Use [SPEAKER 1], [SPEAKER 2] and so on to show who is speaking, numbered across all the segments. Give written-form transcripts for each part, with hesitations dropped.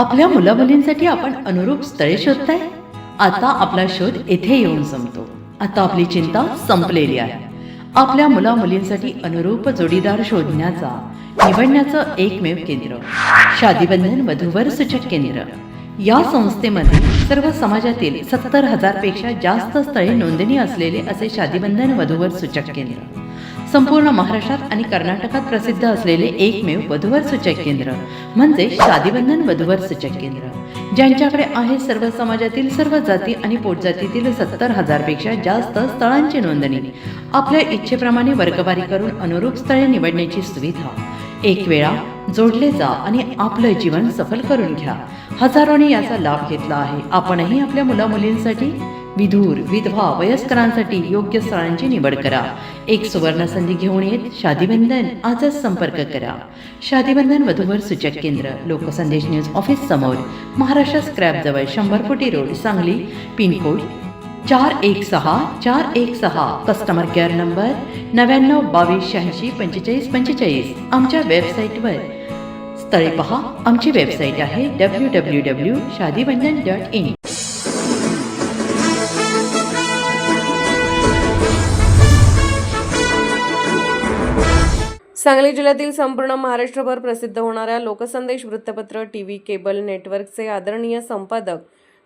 [SPEAKER 1] आपल्या मुलामुलींसाठी आपण अनुरूप स्थळे शोधताय? आता आपला शोध येथे येऊन संपतो. आता आपली चिंता संपलेली आहे. आपल्या मुलामुलींसाठी अनुरूप जोडीदार शोधण्याचा निवडण्याचं एकमेव केंद्र शादीबंधन वधूवर सूचक केंद्र. या संस्थेमध्ये सर्व समाजातील 70,000 पेक्षा जास्त स्थळे नोंदणी असलेले असे शादीबंधन वधूवर सूचक केंद्र. संपूर्ण महाराष्ट्रात आणि कर्नाटकात प्रसिद्ध असलेले एकमेव वधूवर सूचक केंद्र म्हणजे शादीबंधन वधूवर सूचक केंद्र, ज्यांच्याकडे आहे सर्व समाजातील सर्व जाती आणि पोटजातीतील 70,000 पेक्षा जास्त स्थळांची नोंदणी. आपल्या इच्छेप्रमाणे वर्गवारी करून अनुरूप स्थळे निवडण्याची सुविधा. एक वेळा जोडले जा आणि आपलं जीवन सफल करून घ्या. हजारोंनी याचा लाभ घेतला आहे. आपणही आपल्या मुलामुलींसाठी, विधूर, विधवा, वयस्करांसाठी योग्य स्थळांची निवड करा. एक सुवर्ण संधी घेऊन येत शादीबंधन. आजच संपर्क करा. शादीबंधन वधूवर सूचक केंद्र, लोकसंदेश न्यूज ऑफिस समोर, महाराष्ट्र स्क्रॅप जवळ, 100 फुटी road, Sangli. Pin code 416416. Customer care number 9922864545. आमच्या वेबसाईटवर स्थळे पहा. आमची वेबसाईट आहे www.shadibandhan.in.
[SPEAKER 2] सांगली जिल्ह्यातील संपूर्ण महाराष्ट्रभर प्रसिद्ध होणाऱ्या लोकसंदेश वृत्तपत्र टीव्ही केबल नेटवर्कचे आदरणीय संपादक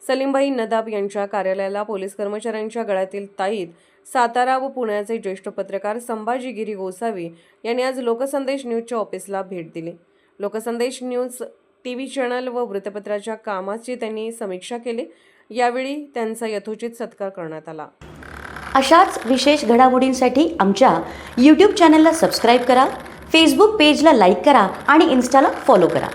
[SPEAKER 2] सलीमभाई नदाब यांच्या कार्यालयाला पोलीस कर्मचाऱ्यांच्या गळ्यातील ताईत सातारा व पुण्याचे ज्येष्ठ पत्रकार संभाजी गिरी गोसावी यांनी आज लोकसंदेश न्यूजच्या ऑफिसला भेट दिली. लोकसंदेश न्यूज टीव्ही चॅनल व वृत्तपत्राच्या कामाची त्यांनी समीक्षा केली. यावेळी त्यांचा यथोचित सत्कार करण्यात आला.
[SPEAKER 3] अशाच विशेष घडामोडींसाठी आमच्या यूट्यूब चॅनलला सबस्क्राईब करा, फेसबुक पेजला लाईक करा आणि इन्स्टाला फॉलो करा.